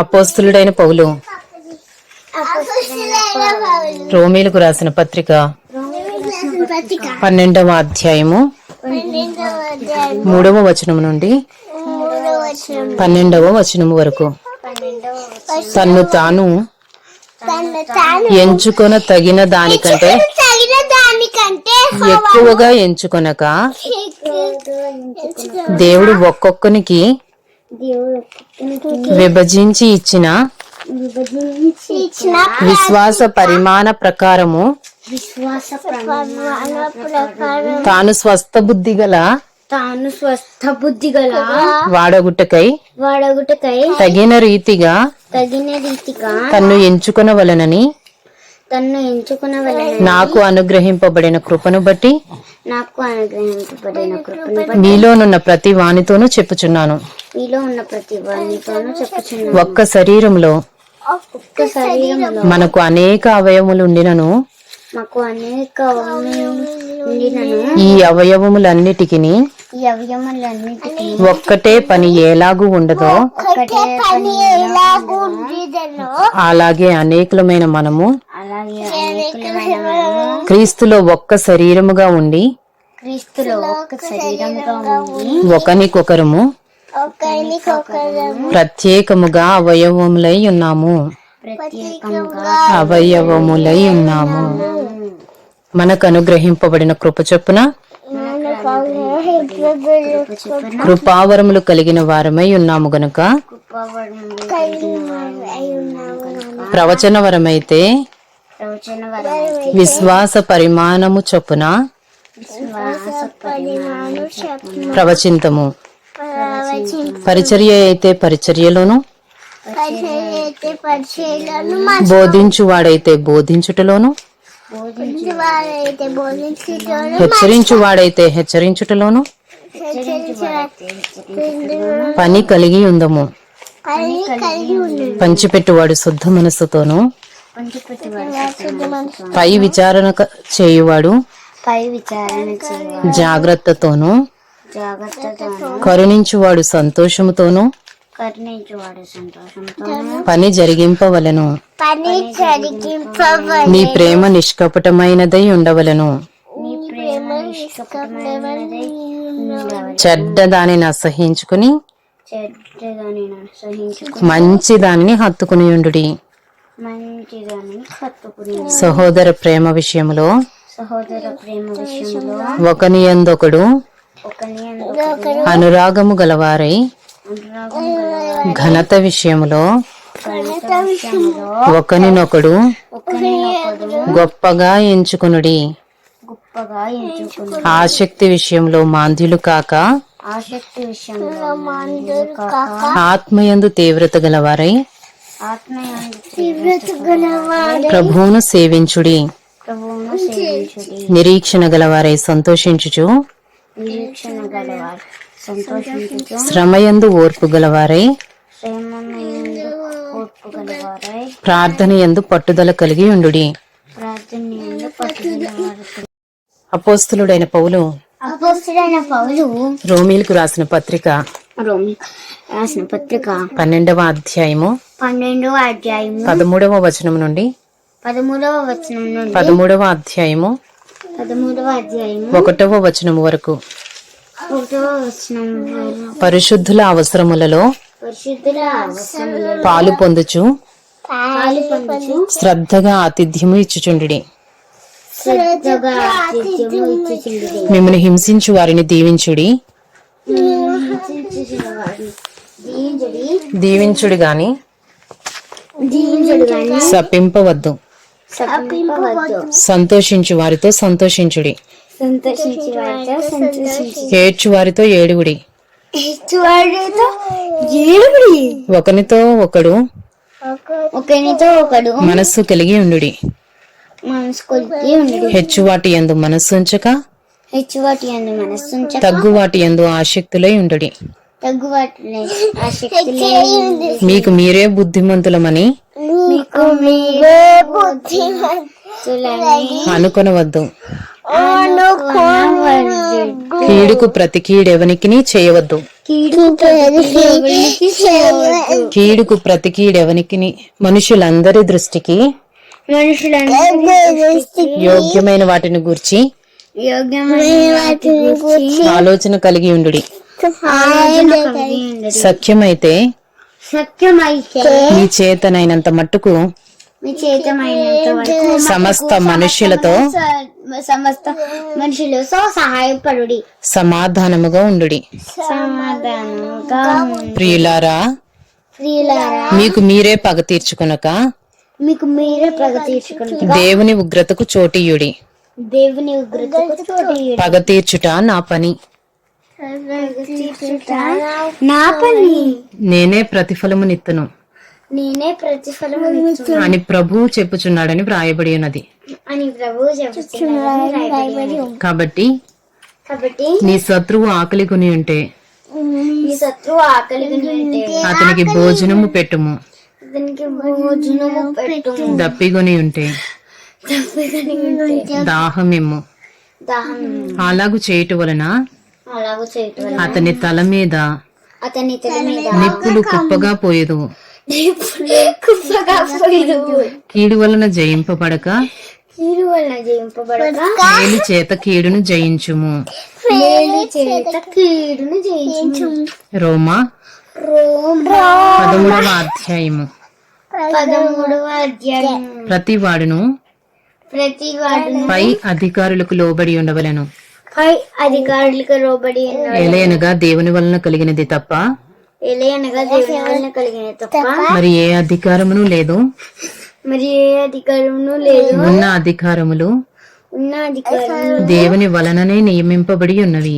అపోస్తలుడైన పౌలు రోమీలకు రాసిన పత్రిక 12వ అధ్యాయము 3వ వచనం నుండి 12వ వచనం వరకు. తన్ను తాను ఎంచుకొన తగిన దానికంటే ఎక్కువగా ఎంచుకొనక దేవుడు ఒక్కొక్కనికి విభజించి ఇచ్చిన విశ్వాస పరిమాణ ప్రకారము తాను స్వస్థ బుద్ధి గల వాడగుటకై తగిన రీతిగా తన్ను ఎంచుకొనవలెనని నాకు అనుగ్రహింపబడిన కృపను బట్టి మీలోనున్న ప్రతి వానితోనూ చెప్పుచున్నాను. ఒక్క శరీరంలో మనకు అనేక అవయవములు ఉండినను ఈ అవయవములన్నిటికి ఒక్కటే పని ఎలాగూ ఉండదో అలాగే అనేకులమైన మనము క్రీస్తులో ఒక్క శరీరముగా ఉండి ఒకనికొకరము ప్రత్యేకముగా అవయవములై ఉన్నాము. మనకు అనుగ్రహింపబడిన కృప చొప్పున కృపావరములు కలిగిన వారమై ఉన్నాము గనుక ప్రవచన వరమైతే విశ్వాస పరిమాణము చొప్పున ప్రవచింతము, పరిచర్య అయితే పరిచర్యలోను, బోధించువాడైతే బోధించుటలోను, హెచ్చరించువాడైతే హెచ్చరించుటలోను పని కలిగి ఉందము. పంచిపెట్టువాడు శుద్ధ మనస్సుతోను, పై విచారణ చేయువాడు జాగ్రత్తతోను, కరుణించువాడు సంతోషముతోను పని జరిగింపవలెను. నీ ప్రేమ నిష్కపటమైనదై ఉండవలెను. చెడ్డ దానిని అసహించుకుని మంచి దానిని హత్తుకుని ఉండుడి. సహోదర ప్రేమ విషయములో ఒకని యందొకడు అనురాగము గలవారై ఘనత విషయములో ఒకనినొకడు గొప్పగా ఎంచుకొనుడి. ఆసక్తి విషయంలో మాంద్యులు కాక ఆత్మయందు తీవ్రత గలవారై ప్రభువును సేవించుడి. నిరీక్షణ గలవారై సంతోషించుచు శ్రమయందు ఓర్పు గలవారై ప్రార్థనయందు పట్టుదల కలిగి ఉండుడి. అపోస్తలుడైన పౌలు రోమీలకు రాసిన పత్రిక 12వ అధ్యాయము 13వ వచనం నుండి 13వ అధ్యాయము 1వ వచనం వరకు. పరిశుద్ధుల అవసరములలో పాలు పొందుచు శ్రద్ధగా ఆతిథ్యము ఇచ్చుచుండుడి. మిమ్మల్ని హింసించు వారిని దీవించుడి గాని శపింపవద్దు. సంతోషించు వారితో సంతోషించుడి, ఏడ్చు వారితో ఏడుగుడి. ఒకనితో ఒకడు మనస్సు కలిగి ఉండుడి. హెచ్చువాటి యందు మనస్సుంచక తగ్గువాటి యందు ఆసక్తులై ఉండుడి. మీకు మీరే బుద్ధిమంతులమని అనుకొనవద్దు. కీడుకు ప్రతి కీడెవనికి చేయవద్దు. కీడుకు ప్రతి కీడెవనికి మనుషులందరి దృష్టికి యోగ్యమైన వాటిని గూర్చి ఆలోచన కలిగి ఉండుడి. సఖ్యమైతే మీ చేతనైనంత మట్టుకు సమస్త మనుష్యులతో సహాయపడుడి, సమాధానముగా ఉండుడి. ప్రియులారా, మీకు మీరే పగ తీర్చుకొనక దేవుని ఉగ్రతకు చోటీయుడి. పగ తీర్చుట నా పని, నేనే ప్రతిఫలమునిత్తును అని ప్రభువు చెప్పుచున్నాడని వ్రాయబడి ఉన్నది. కాబట్టి నీ శత్రువు ఆకలి కొని ఉంటే అతనికి భోజనము పెట్టుము, దప్పిగొని ఉంటే దాహమిమ్ము. అలాగు చేయుట వలన అతని తల మీద నిప్పులు కుప్పగా పోయేదు. కీడు వలన జయింపబడక మేలు చేత కీడును జయించుము. రోమా 13వ అధ్యాయము. ప్రతి వాడును పై అధికారులకు లోబడి ఉండవలెను, ఎలయనగా దేవుని వలన కలిగినది తప్ప మరి ఏ అధికారమును లేదు. ఉన్న అధికారములు దేవుని వలననే నియమింపబడి ఉన్నవి.